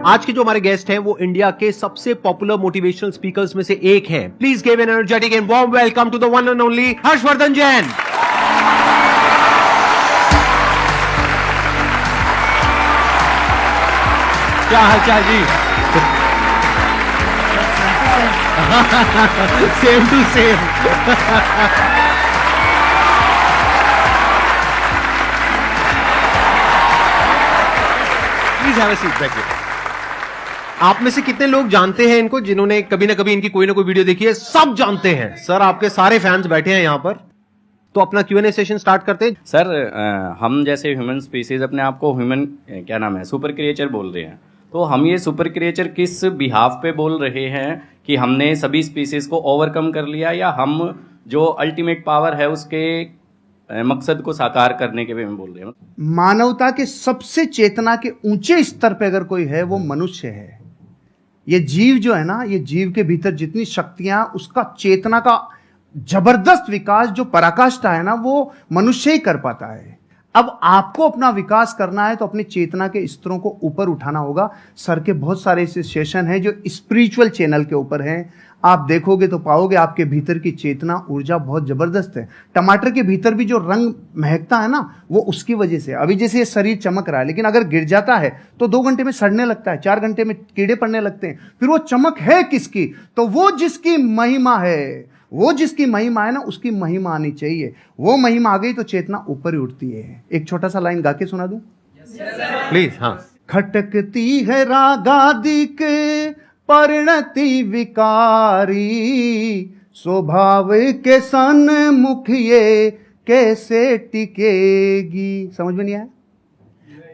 आज के जो हमारे गेस्ट हैं वो इंडिया के सबसे पॉपुलर मोटिवेशनल स्पीकर्स में से एक हैं। Please give an energetic and warm welcome to the one and only Harshvardhan Jain. क्या हालचाल जी? Same to same. Please have a seat, बैठिए। आप में से कितने लोग जानते हैं इनको, जिन्होंने कभी ना कभी इनकी कोई ना कोई वीडियो देखी है? सब जानते हैं सर, आपके सारे फैंस बैठे हैं यहां पर। तो अपना Q&A सेशन स्टार्ट करते हैं। सर हम जैसे ह्यूमन स्पीसीज अपने आप को ह्यूमन क्या नाम है सुपर क्रिएचर बोल रहे हैं, तो हम ये सुपर क्रिएचर किस बिहाफ पे बोल रहे हैं कि हमने सभी स्पीसीज को ओवरकम कर लिया, या हम जो अल्टीमेट पावर है उसके मकसद को साकार करने के वे में बोल रहे हैं? मानवता के सबसे चेतना के ऊंचे स्तर पे अगर कोई है वो मनुष्य है। ये जीव जो है ना, ये जीव के भीतर जितनी शक्तियां, उसका चेतना का जबरदस्त विकास जो पराकाष्ठा है ना, वो मनुष्य ही कर पाता है। अब आपको अपना विकास करना है तो अपनी चेतना के स्तरों को ऊपर उठाना होगा। सर के बहुत सारे ऐसे सेशन हैं जो स्पिरिचुअल चैनल के ऊपर हैं, आप देखोगे तो पाओगे आपके भीतर की चेतना ऊर्जा बहुत जबरदस्त है। टमाटर के भीतर भी जो रंग महकता है ना, वो उसकी वजह से। अभी जैसे ये शरीर चमक रहा है, लेकिन अगर गिर जाता है तो 2 घंटे में सड़ने लगता है, 4 घंटे में कीड़े पड़ने लगते हैं। फिर वो चमक है किसकी? तो वो जिसकी महिमा है, वो जिसकी महिमा है ना, उसकी महिमा आनी चाहिए। वो महिमा आ गई तो चेतना ऊपर ही उठती है। एक छोटा सा लाइन गा के सुना दूं प्लीज? हाँ। खटकती है रागादिक परिणति विकारी, स्वभाव के सन्मुख ये कैसे टिकेगी। समझ में नहीं आया?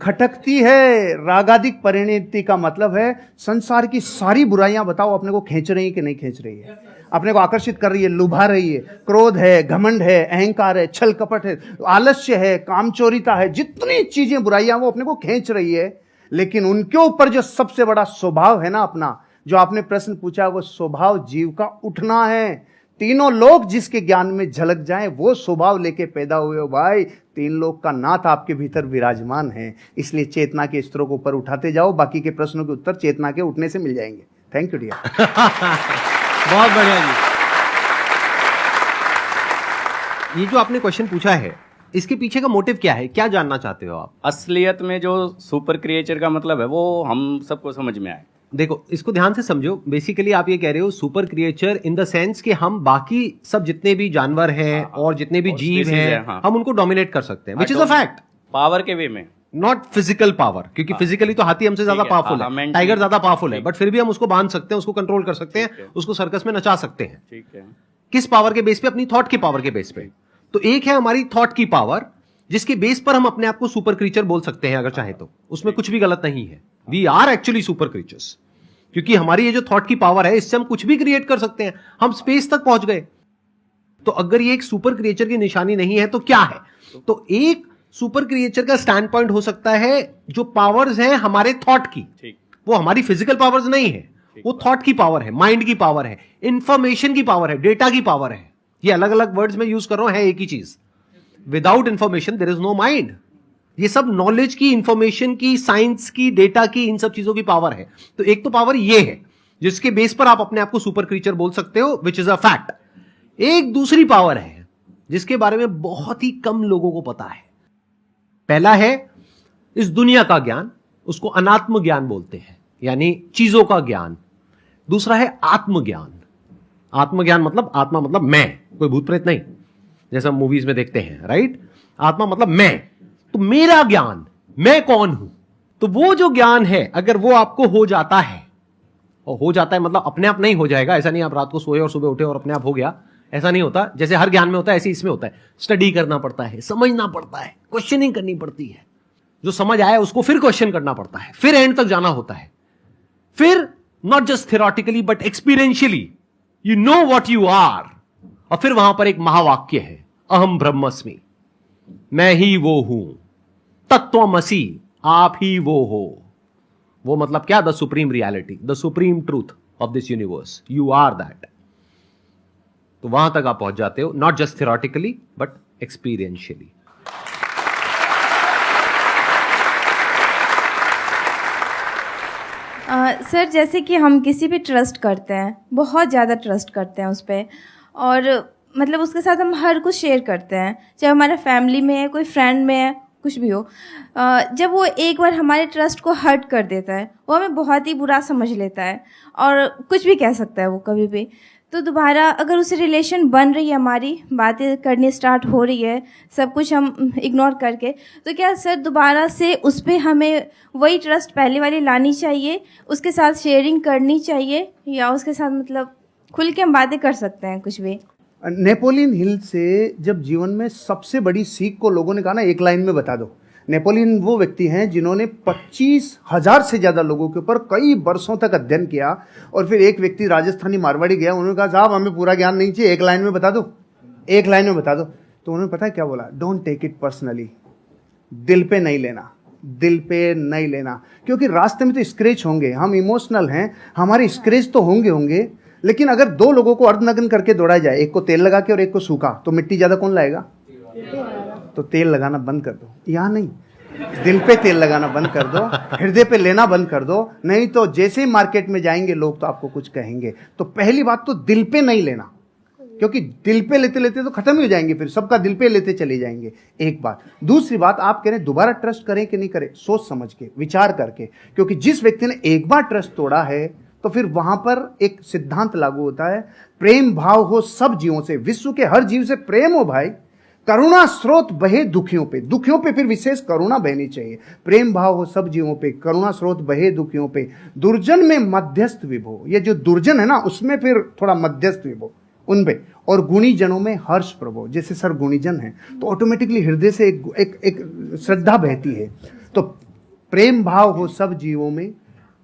खटकती है रागादिक परिणति का मतलब है संसार की सारी बुराइयां बताओ अपने को खींच रही है कि नहीं खींच रही है, अपने को आकर्षित कर रही है, लुभा रही है। क्रोध है, घमंड है, अहंकार है, छल कपट है, आलस्य है, कामचोरिता है, जितनी चीजें बुराइयां वो अपने को खींच रही है। लेकिन उनके ऊपर जो सबसे बड़ा स्वभाव है ना अपना, जो आपने प्रश्न पूछा, वो स्वभाव जीव का उठना है। तीनों लोग जिसके ज्ञान में झलक जाएं, वो स्वभाव लेके पैदा हुए हो भाई। 3 लोग का नाथ आपके भीतर विराजमान है। इसलिए चेतना के स्तरों को ऊपर उठाते जाओ, बाकी के प्रश्नों के उत्तर चेतना के उठने से मिल जाएंगे। Thank you dear. बहुत बढ़िया जी। ये जो आपने क्वेश्चन पूछा है, इसके पीछे का मोटिव क्या है? क्या जानना चाहते हो आप? असलियत में जो सुपर क्रिएचर का मतलब है वो हम सबको समझ में आए। देखो, इसको ध्यान से समझो। बेसिकली आप ये कह रहे हो super creature in the sense कि हम बाकी सब जितने भी जानवर हैं और जितने भी जीव हैं, हम उनको डोमिनेट कर सकते हैं, which is a fact. Power के वे में, नॉट फिजिकल पावर, क्योंकि फिजिकली तो हाथी हमसे ज्यादा पावरफुल है, टाइगर ज्यादा पावरफुल है, बट फिर भी हम उसको बांध सकते हैं, उसको कंट्रोल कर सकते हैं, उसको सर्कस में नचा सकते हैं। ठीक है। किस पावर के बेस पे? अपनी थॉट की पावर के बेस पे। तो एक है हमारी थॉट की पावर, जिसके बेस पर हम अपने आप को सुपर क्रीचर बोल सकते हैं अगर चाहे तो। उसमें कुछ भी गलत नहीं है। We are actually super creatures, क्योंकि हमारी ये जो थॉट की पावर है, इससे हम कुछ भी क्रिएट कर सकते हैं। हम स्पेस तक पहुंच गए। तो अगर ये एक सुपर क्रिएचर की निशानी नहीं है तो क्या है? तो एक सुपर क्रिएचर का स्टैंड पॉइंट हो सकता है जो पावर्स हैं हमारे थॉट की, वो हमारी फिजिकल पावर्स नहीं है, वो थॉट की पावर है, माइंड की पावर है, इंफॉर्मेशन की पावर है, डेटा की पावर है। ये अलग अलग वर्ड्स में यूज कर रहा हूं, है एक ही चीज। Without information there is no mind. ये सब नॉलेज की, इंफॉर्मेशन की, साइंस की, डेटा की, इन सब चीजों की पावर है। तो एक तो पावर ये है जिसके बेस पर आप अपने आप को सुपर क्रीचर बोल सकते हो, विच इज अ फैक्ट। एक दूसरी पावर है जिसके बारे में बहुत ही कम लोगों को पता है। पहला है इस दुनिया का ज्ञान, उसको अनात्म ज्ञान बोलते हैं, यानी चीजों का ज्ञान। दूसरा है आत्मज्ञान। आत्मज्ञान मतलब, आत्मा मतलब मैं, कोई भूत प्रेत नहीं, जैसा मूवीज में देखते हैं, राइट? आत्मा मतलब मैं। तो मेरा ज्ञान, मैं कौन हूं। तो वो जो ज्ञान है, अगर वो आपको हो जाता है, और हो जाता है मतलब अपने आप नहीं हो जाएगा, ऐसा नहीं आप रात को सोए और सुबह उठे और अपने आप हो गया, ऐसा नहीं होता। जैसे हर ज्ञान में होता है, ऐसे इसमें होता है। स्टडी करना पड़ता है, समझना पड़ता है, क्वेश्चनिंग करनी पड़ती है। जो समझ आया उसको फिर क्वेश्चन करना पड़ता है, फिर एंड तक जाना होता है। फिर not just theoretically but experientially you know what you are. और फिर वहां पर एक महावाक्य है, अहम ब्रह्मस्मि, मैं ही वो हूं, तत्वमसि, आप ही वो हो। वो मतलब क्या? The supreme reality, the supreme truth of this universe, you are that. तो वहां तक आप पहुंच जाते हो, not just theoretically but experientially. Sir जैसे कि हम किसी पे ट्रस्ट करते हैं, बहुत ज़्यादा ट्रस्ट करते हैं उस पर, और मतलब उसके साथ हम हर कुछ शेयर करते हैं, चाहे हमारा फैमिली में है, कोई फ्रेंड में है, कुछ भी हो। जब वो एक बार हमारे ट्रस्ट को हर्ट कर देता है, वो हमें बहुत ही बुरा समझ लेता है और कुछ भी कह सकता है वो कभी भी। तो दोबारा अगर उससे रिलेशन बन रही है, हमारी बातें करनी स्टार्ट हो रही है, सब कुछ हम इग्नोर करके, तो क्या सर दोबारा से उस पर हमें वही ट्रस्ट पहले वाली लानी चाहिए, उसके साथ शेयरिंग करनी चाहिए, या उसके साथ मतलब खुल के हम बातें कर सकते हैं कुछ भी? नेपोलियन हिल से जब जीवन में सबसे बड़ी सीख को लोगों ने कहा ना, एक लाइन में बता दो। नेपोलियन वो व्यक्ति हैं जिन्होंने 25,000 से ज़्यादा लोगों के ऊपर कई वर्षों तक अध्ययन किया, और फिर एक व्यक्ति राजस्थानी मारवाड़ी गया, उन्होंने कहा साहब हमें पूरा ज्ञान नहीं चाहिए, एक लाइन में बता दो, एक लाइन में बता दो। तो उन्होंने पता है क्या बोला? डोंट टेक इट पर्सनली, दिल पे नहीं लेना, दिल पे नहीं लेना, क्योंकि रास्ते में तो स्क्रैच होंगे, हम इमोशनल हैं, हमारे स्क्रैच तो होंगे, लेकिन अगर दो लोगों को अर्धनग्न करके दौड़ा जाए, एक को तेल लगा के और एक को सूखा, तो मिट्टी ज़्यादा कौन लाएगा? तो तेल लगाना बंद कर दो, यहाँ नहीं, दिल पे तेल लगाना बंद कर दो, हृदय पे लेना बंद कर दो, नहीं तो जैसे ही मार्केट में जाएंगे लोग तो आपको कुछ कहेंगे। तो पहली बात तो दिल पे नहीं लेना, क्योंकि दिल पे लेते लेते तो खत्म ही हो जाएंगे, फिर सबका दिल पे लेते चले जाएंगे। एक बात। दूसरी बात, आप कह रहे हैं दोबारा ट्रस्ट करें कि नहीं करें, सोच समझ के, विचार करके, क्योंकि जिस व्यक्ति ने एक बार ट्रस्ट तोड़ा है तो फिर वहां पर एक सिद्धांत लागू होता है, प्रेम भाव हो सब जीवों से, विश्व के हर जीव से प्रेम हो भाई, करुणा स्रोत बहे दुखियों पे, दुखियों पे फिर विशेष करुणा बहनी चाहिए, प्रेम भाव हो सब जीवों पे, करुणा स्रोत बहे दुखियों पे, दुर्जन में मध्यस्थ विभो, ये जो दुर्जन है ना उसमें फिर थोड़ा मध्यस्थ विभो उनपे, और गुणी जनों में हर्ष प्रभो, जैसे सर गुणीजन है तो ऑटोमेटिकली हृदय से एक श्रद्धा बहती है। तो प्रेम भाव हो सब जीवों में,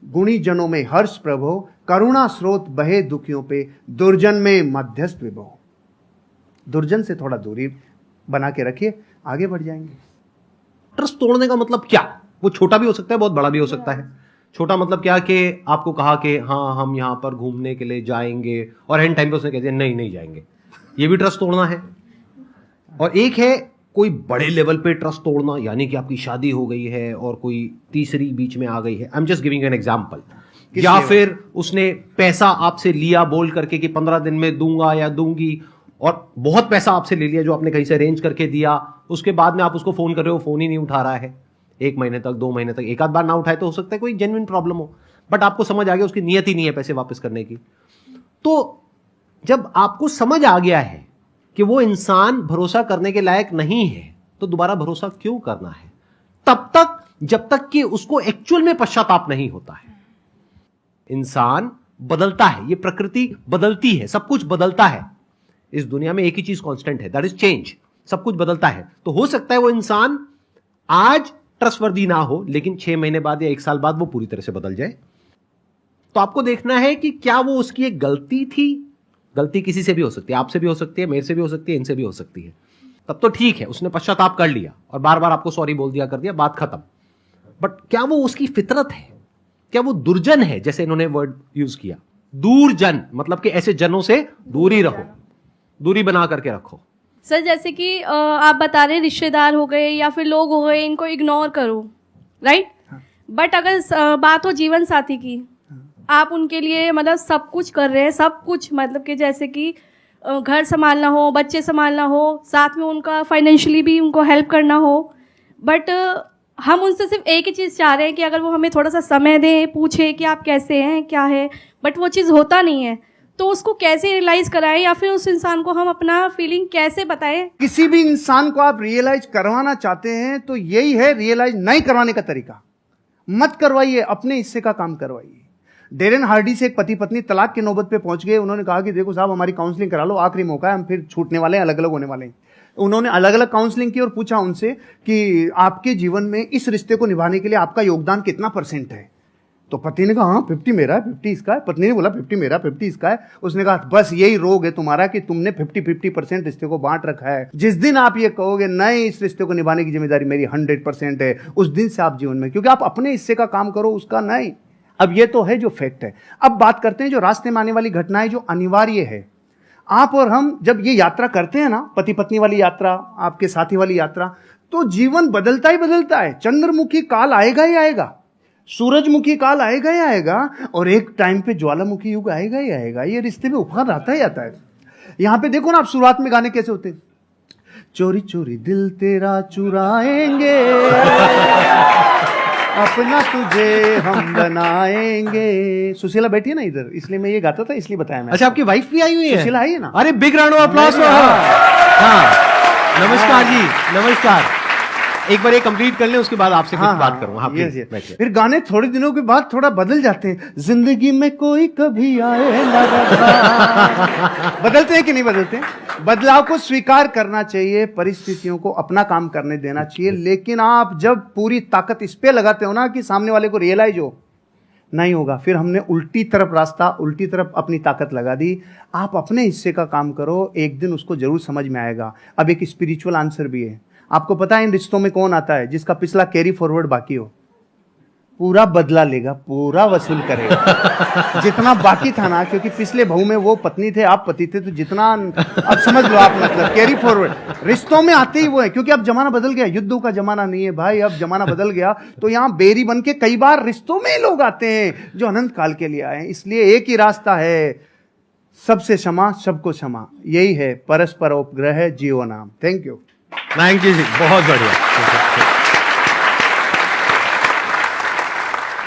गुणी जनों में हर्ष प्रभो, करुणा स्रोत बहे दुखियों पे, दुर्जन में मध्यस्थ विभो। दुर्जन से थोड़ा दूरी बना के रखिए, आगे बढ़ जाएंगे। ट्रस्ट तोड़ने का मतलब क्या? वो छोटा भी हो सकता है, बहुत बड़ा भी हो सकता है। छोटा मतलब क्या कि आपको कहा कि हाँ हम यहां पर घूमने के लिए जाएंगे, और एंड टाइम पे उसने कह दिया नहीं जाएंगे, ये भी ट्रस्ट तोड़ना है। और एक है कोई बड़े लेवल पे ट्रस्ट तोड़ना, यानी कि आपकी शादी हो गई है और कोई तीसरी बीच में आ गई है, I am just giving an example, या फिर उसने पैसा आपसे लिया बोल करके कि 15 दिन में दूंगा या दूंगी, और बहुत पैसा आपसे ले लिया जो आपने कहीं से अरेंज करके दिया, उसके बाद में आप उसको फोन कर रहे हो, फोन ही नहीं उठा रहा है 1 महीने तक, 2 महीने तक, एक आध बार ना उठाए तो हो सकता है कोई जेन्युइन प्रॉब्लम हो, बट आपको समझ आ गया उसकी नियत ही नहीं है पैसे वापस करने की। तो जब आपको समझ आ गया है कि वो इंसान भरोसा करने के लायक नहीं है, तो दोबारा भरोसा क्यों करना है? तब तक जब तक कि उसको एक्चुअल में पश्चाताप नहीं होता है। इंसान बदलता है, ये प्रकृति बदलती है, सब कुछ बदलता है, इस दुनिया में एक ही चीज कांस्टेंट है, दैट इज चेंज, सब कुछ बदलता है। तो हो सकता है वो इंसान आज ट्रस्टवर्दी ना हो, लेकिन 6 महीने बाद या 1 साल बाद वो पूरी तरह से बदल जाए। तो आपको देखना है कि क्या वो उसकी एक गलती थी, गलती किसी से भी हो सकती है, आपसे भी हो सकती है, मेरे से भी हो सकती है, इनसे भी हो सकती है, तब तो ठीक है, उसने पश्चाताप कर लिया और बार बार आपको सॉरी बोल दिया, कर दिया, बात खत्म। बट क्या वो उसकी फितरत है? क्या वो दुर्जन है? जैसे इन्होंने वर्ड यूज किया दूरजन, मतलब कि ऐसे जनों से दूरी रहो, दूरी बना करके रखो। सर जैसे कि आप बता रहे रिश्तेदार हो गए या फिर लोग हो गए, इनको इग्नोर करो, राइट? बट अगर बात हो जीवन साथी की, आप उनके लिए मतलब सब कुछ कर रहे हैं, सब कुछ मतलब कि जैसे कि घर संभालना हो, बच्चे संभालना हो, साथ में उनका फाइनेंशियली भी उनको हेल्प करना हो, बट हम उनसे सिर्फ एक ही चीज़ चाह रहे हैं कि अगर वो हमें थोड़ा सा समय दें, पूछे कि आप कैसे हैं, क्या है, बट वो चीज़ होता नहीं है। तो उसको कैसे रियलाइज कराएं, या फिर उस इंसान को हम अपना फीलिंग कैसे बताएं? किसी भी इंसान को आप रियलाइज करवाना चाहते हैं तो यही है रियलाइज नहीं करवाने का तरीका। मत करवाइए, अपने हिस्से का काम करवाइए। डेरेन हार्डी से एक पति पत्नी तलाक की नौबत पे पहुंच गए। उन्होंने कहा कि देखो साहब, हमारी काउंसलिंग करा लो, आखिरी मौका है, हम फिर छूटने वाले हैं, अलग अलग होने वाले हैं। उन्होंने अलग अलग काउंसलिंग की और पूछा उनसे कि आपके जीवन में इस रिश्ते को निभाने के लिए आपका योगदान कितना % है। तो पति ने कहा हाँ 50 मेरा है, 50 इसका है। पत्नी ने बोला 50 मेरा, 50 इसका है। उसने कहा बस यही रोग है तुम्हारा कि तुमने 50-50% रिश्ते को बांट रखा है। जिस दिन आप ये कहोगे नहीं, इस रिश्ते को निभाने की जिम्मेदारी मेरी 100% है, उस दिन से आप जीवन में, क्योंकि आप अपने हिस्से का काम करो, उसका नहीं। अब ये तो है जो फैक्ट है। अब बात करते हैं जो रास्ते में आने वाली घटनाएं जो अनिवार्य है। आप और हम जब ये यात्रा करते हैं ना, पति पत्नी वाली यात्रा, आपके साथी वाली यात्रा, तो जीवन बदलता ही बदलता है। चंद्रमुखी काल आएगा ही आएगा। सूरजमुखी काल आएगा ही आएगा, और एक टाइम पे ज्वालामुखी युग आएगा ही आएगा। ये रिश्ते में उफान आता ही आता है। यहां पे देखो ना आप, शुरुआत में गाने कैसे होते हैं, चोरी चोरी दिल तेरा चुराएंगे अपना तुझे हम बनाएंगे। सुशीला बैठी है ना इधर, इसलिए मैं ये गाता था, इसलिए बताया मैं। अच्छा, आपकी वाइफ भी आई हुई है? सुशीला आई है ना। अरे big round of applause for her. हाँ, नमस्कार जी, नमस्कार। एक बार ये कंप्लीट कर लें, उसके बाद आपसे कुछ बात करूंगा। हाँ, yes, please, yes। बैठिए। फिर गाने थोड़े दिनों के बाद थोड़ा बदल जाते हैं। जिंदगी में कोई कभी आए ना रखा। बदलते हैं कि नहीं बदलते? बदलाव को स्वीकार करना चाहिए, परिस्थितियों को अपना काम करने देना चाहिए। लेकिन आप जब पूरी ताकत इस पे लगाते हो ना कि सामने वाले को रियलाइज हो, नहीं होगा। फिर हमने उल्टी तरफ रास्ता, उल्टी तरफ अपनी ताकत लगा दी। आप अपने हिस्से का काम करो, एक दिन उसको जरूर समझ में आएगा। अब एक स्पिरिचुअल आंसर भी है। आपको पता है इन रिश्तों में कौन आता है? जिसका पिछला कैरी फॉरवर्ड बाकी हो, पूरा बदला लेगा, पूरा वसूल करेगा जितना बाकी था ना। क्योंकि पिछले बहू में वो पत्नी थे, आप पति थे, तो जितना अब समझ लो आप, मतलब कैरी फॉरवर्ड रिश्तों में आते ही वो है। क्योंकि अब जमाना बदल गया, युद्धों का जमाना नहीं है भाई, अब जमाना बदल गया। तो यहाँ बेरी बन के कई बार रिश्तों में लोग आते हैं जो अनंत काल के लिए आए हैं। इसलिए एक ही रास्ता है, सबसे क्षमा, सबको क्षमा। यही है परस्पर उपग्रह जीव नाम। Thank you. थैंक यू जी, बहुत बढ़िया।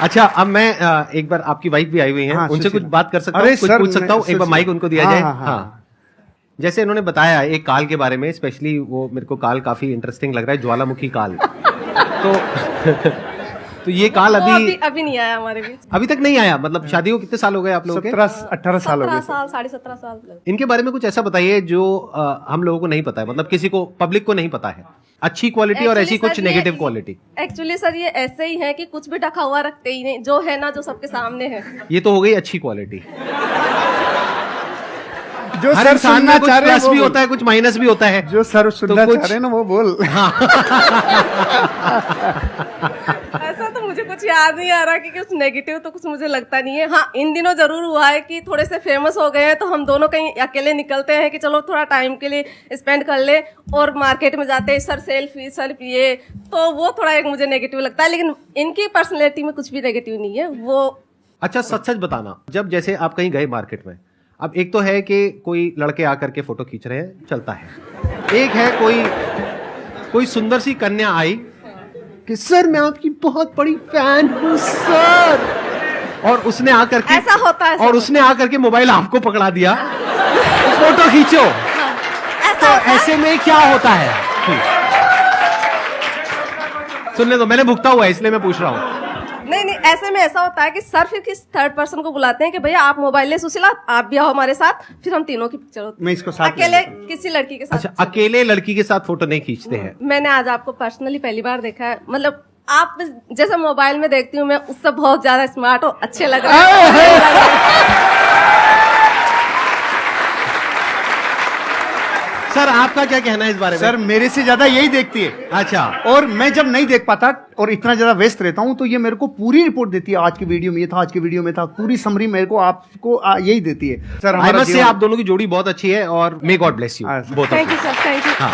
अच्छा, अब मैं एक बार, आपकी वाइफ भी आई हुई हैं, हाँ, उनसे कुछ सुशीला। बात कर सकता अरे हूँ, कुछ सर, पूछ सकता हूँ? एक बार माइक उनको दिया जाए। हाँ, हाँ, हाँ। हाँ, जैसे इन्होंने बताया एक काल के बारे में, स्पेशली वो मेरे को काल काफी इंटरेस्टिंग लग रहा है, ज्वालामुखी काल। तो ये काल अभी नहीं आया हमारे बीच। अभी तक नहीं आया। मतलब शादी को कितने साल हो गए आप लोगों के? 17-18 साल हो 17 गए। साल, 17.5 साल। इनके बारे में कुछ ऐसा बताइए जो हम लोगों को नहीं पता है, मतलब किसी को, पब्लिक को नहीं पता है। अच्छी क्वालिटी और ऐसी कुछ नेगेटिव क्वालिटी। एक्चुअली सर ये ऐसे ही है कि कुछ भी ढका हुआ रखते ही नहीं, जो है ना, जो सबके सामने है। ये तो हो गई अच्छी क्वालिटी। जो हर सर इंसान सुनना में कुछ चाह रहे हैं प्लस वो भी बोल। होता है, कुछ माइनस भी होता है। जो सर सुनना कुछ- चाह रहे हैं ना वो बोल। ऐसा तो मुझे कुछ याद नहीं आ रहा कि कुछ नेगेटिव तो कुछ मुझे लगता नहीं है। हाँ, इन दिनों जरूर हुआ है कि थोड़े से फेमस हो गए हैं, तो हम दोनों कहीं अकेले निकलते हैं कि चलो थोड़ा टाइम के लिए स्पेंड कर ले, और मार्केट में जाते हैं सर सेल्फी ये, तो वो थोड़ा एक मुझे नेगेटिव लगता है। लेकिन इनकी पर्सनैलिटी में कुछ भी नेगेटिव नहीं है वो। अच्छा, सच सच बताना, जब जैसे आप कहीं गए मार्केट में, अब एक तो है कि कोई लड़के आकर के फोटो खींच रहे हैं, चलता है। एक है कोई सुंदर सी कन्या आई कि सर मैं आपकी बहुत बड़ी फैन हूं सर, और उसने आकर के, ऐसा होता है, और उसने आकर के मोबाइल आपको पकड़ा दिया, फोटो खींचो। तो ऐसे में क्या होता है? सुनने दो, मैंने भुगता हुआ है इसलिए मैं पूछ रहा हूं। नहीं, ऐसे में ऐसा होता है कि सर फिर किस थर्ड पर्सन को बुलाते हैं कि भैया आप मोबाइल ले, सुशीला आप भी आओ हमारे साथ, फिर हम तीनों की पिक्चर होती है। मैं इसको साथ अकेले किसी लड़की के साथ। अच्छा, अकेले लड़की के साथ फोटो नहीं खींचते हैं? मैंने आज आपको पर्सनली पहली बार देखा है। मतलब आप जैसे मोबाइल में देखती हूँ मैं, उससे बहुत ज्यादा स्मार्ट और अच्छे लग रहे हैं। सर आपका क्या कहना है इस बारे में? सर मेरे से ज्यादा यही देखती है। अच्छा, और मैं जब नहीं देख पाता और इतना ज्यादा व्यस्त रहता हूं, तो ये मेरे को पूरी रिपोर्ट देती है। आज की वीडियो में ये था, आज की वीडियो में था, पूरी समरी मेरे को आपको यही देती है। सर आई मस्ट से आप दोनों की जोड़ी बहुत अच्छी है, और may God bless you both. Thank you sir, thank you. हाँ,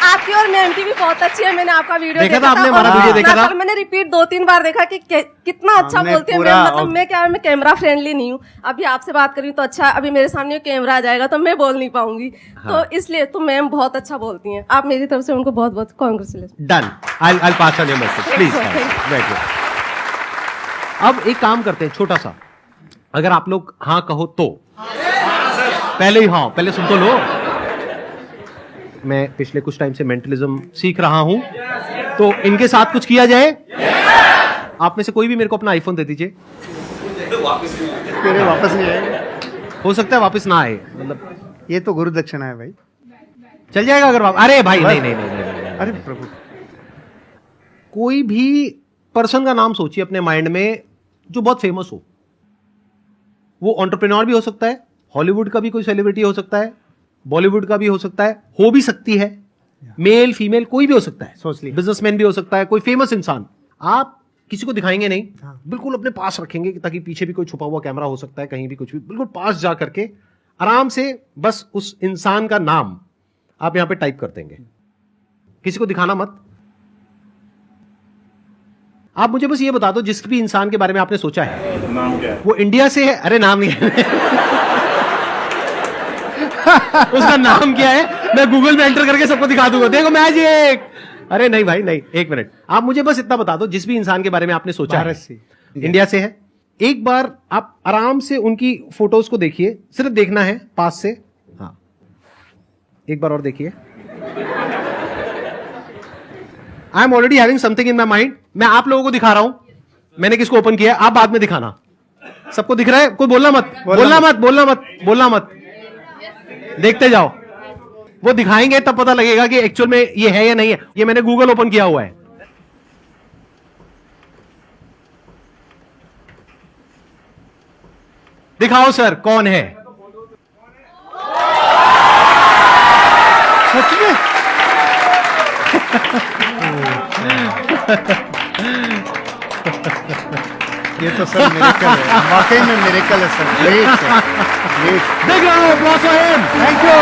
आपकी और मैम की भी बहुत अच्छी है। मैंने आपका वीडियो देखा था आपने, और हमारा वीडियो देखा था? कल मैंने रिपीट 2-3 बार देखा कि कितना अच्छा हमने बोलती है पूरा मैम। मतलब मैं कैमरा फ्रेंडली नहीं हूँ। अभी आपसे बात करी तो अच्छा, अभी मेरे सामने कैमरा आ जाएगा तो मैं बोल नहीं पाऊंगी। तो इसलिए तो मैम बहुत अच्छा बोलती हैं। आप मेरी तरफ से उनको बहुत बहुत congratulation. Done, I pass on your message please. अब एक काम करते हैं छोटा सा, अगर आप लोग हाँ कहो तो पहले ही हाँ, पहले सुन तो लो। मैं पिछले कुछ टाइम से मेंटलिज्म सीख रहा हूं, तो इनके साथ कुछ किया जाए। आप में से कोई भी मेरे को अपना आईफोन दे दीजिए। मेरे वापस नहीं आएगा। हो सकता है वापस ना आए, मतलब ये तो गुरु दक्षिणा है भाई। चल जाएगा अगर अरे भाई नहीं नहीं नहीं, नहीं, नहीं, नहीं। अरे प्रभु, कोई भी पर्सन का नाम सोचिए अपने माइंड में जो बहुत फेमस हो। वो एंटरप्रेन्योर भी हो सकता है, हॉलीवुड का भी कोई सेलिब्रिटी हो सकता है, बॉलीवुड का भी हो सकता है, हो भी सकती है, मेल फीमेल कोई भी हो सकता है, सोच ली। बिजनेसमैन भी हो सकता है, कोई फेमस इंसान। आप किसी को दिखाएंगे नहीं, हाँ। बिल्कुल अपने पास रखेंगे ताकि पीछे भी कोई छुपा हुआ कैमरा हो सकता है, कहीं भी कुछ भी, बिल्कुल पास जा करके आराम से बस उस इंसान का नाम आप यहां पे टाइप कर देंगे, किसी को दिखाना मत। आप मुझे बस ये बता दो, जिस भी इंसान के बारे में आपने सोचा है नाम क्या है? वो इंडिया से है? अरे नाम नहीं है। उसका नाम क्या है मैं गूगल में एंटर करके सबको दिखा दूंगा, देखो मैजिक। अरे नहीं भाई नहीं, एक मिनट, आप मुझे बस इतना बता दो, जिस भी इंसान के बारे में आपने सोचा है भारत से। इंडिया से है, एक बार आप आराम से उनकी फोटोज को देखिए, सिर्फ देखना है पास से। हाँ एक बार और देखिए। I am already having something in my mind. मैं आप लोगों को दिखा रहा हूं मैंने किसको ओपन किया है, आप बाद में दिखाना। सबको दिख रहा है? कोई बोलना मत, बोलना मत, देखते जाओ। वो दिखाएंगे तब पता लगेगा कि एक्चुअल में ये है या नहीं है। ये मैंने गूगल ओपन किया हुआ है। दिखाओ सर कौन है। सच में? ये तो सर मिरेकल है, वाकई में मिरेकल है सर। Great sir, great. देख रहा हूं, थैंक यू।